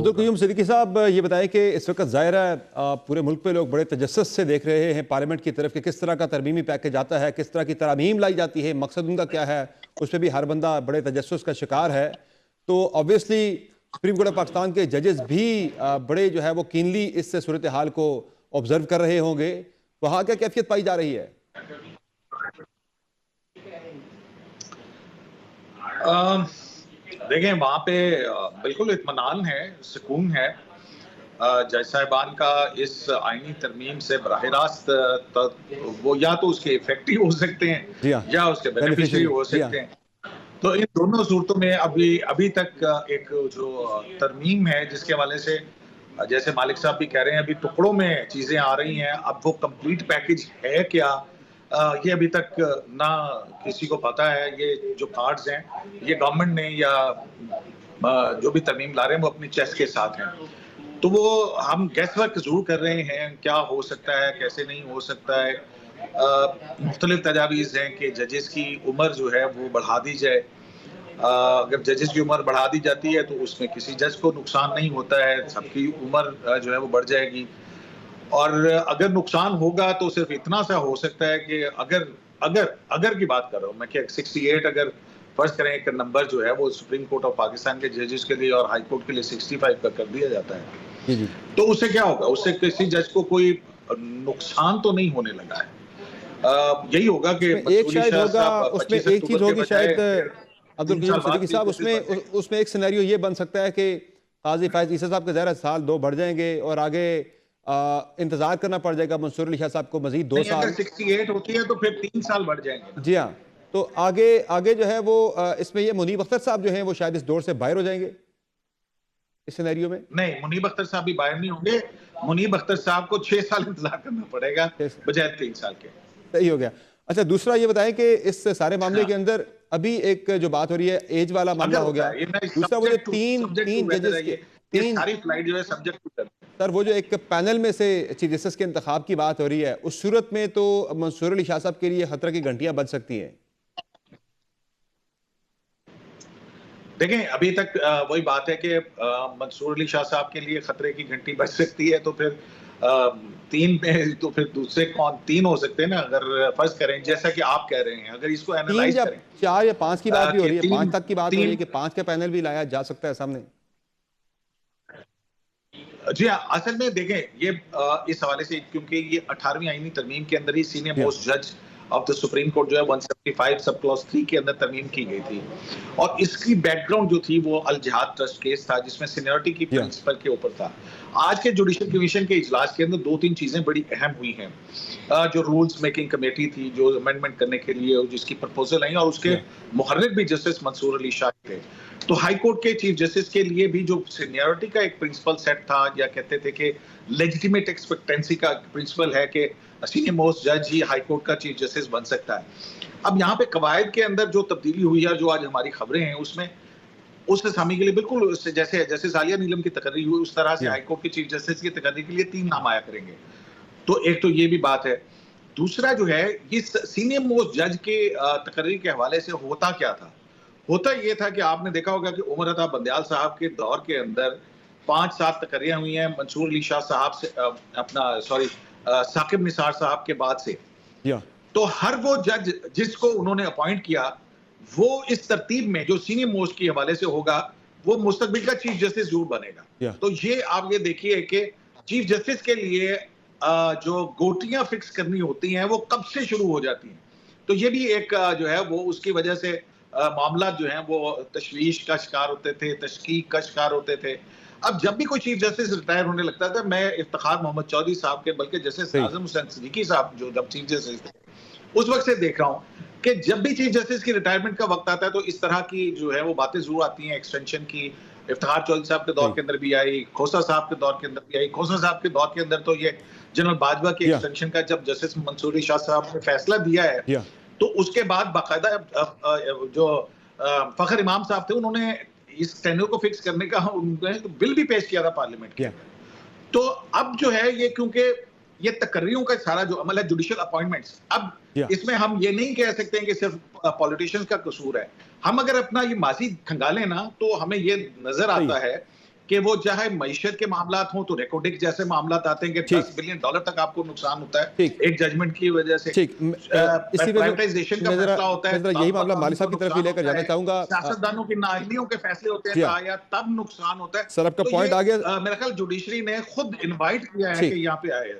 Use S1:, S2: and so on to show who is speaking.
S1: अब्दुल
S2: होगा।
S1: क़य्यूम सिद्दीकी साहब, ये बताएं कि इस वक्त ज़ाहिर है पूरे मुल्क पे लोग बड़े तजस्सुस से देख रहे हैं पार्लियामेंट की तरफ कि किस तरह का तरमीमी पैकेज आता है, किस तरह की तरमीम लाई जाती है, मकसद उनका क्या है, उस पर भी हर बंदा बड़े तजस्सुस का शिकार है। तो obviously supreme court of Pakistan के जजेस भी बड़े जो है वो कीनली इस सूरत हाल को ऑब्जर्व कर रहे होंगे। वहाँ क्या कैफियत पाई जा रही है?
S2: देखें वहाँ पे बिल्कुल इत्मीनान है, सुकून है। जज साहिबान का इस आईनी तरमीम से बराह रास्त वो या तो उसके इफेक्टिव हो सकते हैं
S1: जी हाँ,
S2: या उसके बेनिफिशियरी
S1: बेनिफिशियरी।
S2: हो
S1: जी हाँ।
S2: सकते हैं। तो इन दोनों सूरतों में अभी अभी तक एक जो तरमीम है जिसके हवाले से जैसे मालिक साहब भी कह रहे हैं अभी टुकड़ों में चीजें आ रही हैं, अब वो कंप्लीट पैकेज है क्या, ये अभी तक ना किसी को पता है। ये जो कार्ड्स हैं ये गवर्नमेंट ने या जो भी तरमीम ला रहे हैं वो अपनी चेस्ट के साथ हैं, तो वो हम गैस वर्क जरूर कर रहे हैं क्या हो सकता है कैसे नहीं हो सकता है। मुख्तलिफ तजावीज़ हैं कि जजेस की उम्र जो है वो बढ़ा दी जाए। अगर जजेस की उम्र बढ़ा दी जाती है तो उसमें किसी जज को नुकसान नहीं होता है, सबकी उम्र जो है वो बढ़ जाएगी। और अगर नुकसान होगा तो सिर्फ इतना सा हो सकता है कि अगर अगर अगर की बात कर रहा हूँ मैं कि 68 अगर फर्ज करें एक नंबर जो है वो सुप्रीम कोर्ट ऑफ पाकिस्तान के जजेस के लिए और हाई कोर्ट के लिए 65 का कर दिया जाता है,
S1: जी जी।
S2: तो उससे क्या होगा, उससे किसी जज को कोई नुकसान तो नहीं होने लगा है। यही होगा कि
S1: उसमें एक
S2: मंसूरी
S1: शायद
S2: शाह
S1: होगा,
S2: साहब
S1: उसमें
S2: 25
S1: एक चीज
S2: अक्टूबर के
S1: होगी
S2: बजाय
S1: शायद
S2: फिर
S1: अब्दुल
S2: 3
S1: क़य्यूम
S2: साल बाद
S1: सिद्दीकी
S2: चीफ
S1: साहब,
S2: जस्टिस बन जाएंगे।
S1: उसमें एक सिनेरियो ये बन सकता है कि काजी फायज ईसा साहब के ज़ाहिर साल 2 बढ़ जाएंगे और आगे इंतजार करना पड़ जाएगा मंसूर अली शाह साहब को मजीद 2
S2: नहीं, अगर
S1: साल।
S2: 68 होती है तो फिर 3 साल बढ़ जाएंगे ना।
S1: जी हाँ। तो आगे आगे जो है वो इसमें ये मुनीब अख्तर साहब जो हैं वो शायद इस दौर से बाहर हो जाएंगे इस सिनेरियो में।
S2: नहीं, मुनीब अख्तर साहब भी बाहर नहीं होंगे। मुनीब अख्तर साहब को 6 साल इंतजार करना पड़ेगा
S1: कैसे?
S2: बजाय 3 साल के।
S1: सही हो गया। अच्छा, दूसरा ये बताएं कि इस सारे मामले
S2: हाँ,
S1: के अंदर अभी एक जो बात हो रही है एज वाला मामला
S2: अगर
S1: हो
S2: होता
S1: गया।
S2: है ये ना
S1: दूसरा वो जो तीन
S2: सब्जेक्ट टू
S1: तीन
S2: वेदर
S1: जजेस
S2: है
S1: के
S2: ये
S1: तीन
S2: सारी फ्लाइट जो है सब्जेक्ट टू वेदर।
S1: सर वो जो एक पैनल में से चीफ जस्टिस के इंतखाब की बात हो रही है, उस सूरत में तो मंसूर अली शाह साहब के लिए खतरा की घंटियां बज सकती हैं।
S2: देखें अभी तक वही बात है कि मंसूर अली शाह साहब के लिए खतरे की घंटी बज सकती है, तो फिर 3 में तो फिर दूसरे कौन 3 हो सकते हैं ना, अगर फर्ज करें जैसा कि आप कह रहे हैं, अगर इसको
S1: तीन
S2: एनालाइज
S1: या
S2: करें
S1: 4 या 5 की बात भी हो
S2: कि
S1: रही है, 5
S2: 3
S1: तक की बात हो रही है
S2: 3
S1: कि 5 का पैनल भी लाया जा सकता है सामने।
S2: जी हाँ, असल में देखें ये इस हवाले से क्योंकि ये 18वीं आईनी तरमीम के अंदर ही सीनियर
S1: जी हाँ।
S2: मोस्ट जज ऑफ द सुप्रीम कोर्ट जो है 175 सब क्लॉज 3 के अंदर तरमीम की गई थी, और इसकी बैकग्राउंड जो थी वो अल जिहाद ट्रस्ट केस था जिसमें सीनियरिटी की
S1: जी हाँ।
S2: प्रिंसिपल के ऊपर था। आज के जुडिशल कमीशन के इजलास के अंदर 2-3 चीजें बड़ी अहम हुई हैं। जो रूल्स मेकिंग कमेटी थी जो अमेंडमेंट करने के लिए जिसकी प्रपोजल आई और उसके मुहर्रिर भी जस्टिस मंसूर अली शाह थे। तो हाई कोर्ट के चीफ जस्टिस के लिए भी जो सीनियरिटी का एक प्रिंसिपल सेट था, या कहते थे कि लेजिटिमेट एक्सपेक्टेंसी का प्रिंसिपल है कि सीनियर मोस्ट जज ही हाई कोर्ट का चीफ जस्टिस बन सकता है। अब यहाँ पे कवायद के अंदर जो तब्दीली हुई है, जो आज हमारी खबरें हैं उसमें उस असामी के लिए बिल्कुल जैसे जैसे सालिया नीलम की तकर्री हुई उस तरह से हाई कोर्ट के चीफ जस्टिस की तकर्री के लिए 3 नाम आया करेंगे। तो एक तो ये भी बात है। दूसरा जो है इस सीनियर मोस्ट जज के तकर्री के हवाले से होता क्या था, होता ये था कि आपने देखा होगा कि उमर अता बंदयाल साहब के दौर के अंदर 5-7 तकर्रियां हुई हैं मंसूर अली शाह साहब से साकिब निसार साहब के बाद से। तो हर वो जज जिसको उन्होंने अपॉइंट किया वो इस तरतीब में जो सीनियर मोस्ट के हवाले से होगा वो मुस्तकबिल का चीफ जस्टिस जरूर बनेगा। तो ये आप ये देखिए कि चीफ जस्टिस के लिए जो गोटियां फिक्स करनी होती हैं वो कब से शुरू हो जाती हैं। तो ये भी एक जो है वो उसकी वजह से मामला जो है वो तशवीश का शिकार होते थे, तशकीक का शिकार होते थे। अब जब भी कोई चीफ जस्टिस रिटायर होने लगता था, मैं इफ्तिखार मोहम्मद चौधरी साहब के बल्कि जस्टिस आजम हुसैन सिद्दीकी साहब जो जब चीफ जस्टिस थे उस वक्त से देख रहा हूँ कि जब भी चीफ जस्टिस की रिटायरमेंट का वक्त आता है तो इस तरह की जो है वो बातें जरूर आती हैं एक्सटेंशन की। इफ्तिखार चौधरी साहब के दौर के अंदर भी आई, खोसा साहब के दौर के अंदर भी आई। खोसा साहब के दौर के अंदर तो ये जनरल बाजवा की एक्सटेंशन का जब जस्टिस मंसूर अली शाह साहब ने फैसला दिया है तो उसके बाद बाकायदा जो फखर इमाम साहब थे उन्होंने इस टेन्योर को फिक्स करने का बिल भी पेश किया था पार्लियामेंट के। तो अब जो है ये क्योंकि ये तकर्रियों का सारा जो अमल है जुडिशियल अपॉइंटमेंट्स, अब इसमें हम ये नहीं कह सकते हैं कि सिर्फ पॉलिटिशियंस का कसूर है। हम अगर अपना ये माजी खंगालें ना तो हमें ये नजर आता है कि वो चाहे मईशत के मामलात हों तो रेकोडिक जैसे मामलात आते हैं कि $10 बिलियन तक आपको नुकसान होता है एक जजमेंट की वजह से।
S1: ठीक, इसी
S2: प्राइवेटाइजेशन का फैसला होता है,
S1: यही मामला माली साहब की तरफ भी लेकर जाना चाहूंगा।
S2: सियासतदानों की नाअहलियों के फैसले होते हैं ताया तब नुकसान होता है।
S1: सर आपका पॉइंट आ गया।
S2: मेरा ख्याल जुडिशरी ने खुद इनवाइट किया है कि यहाँ पे आए।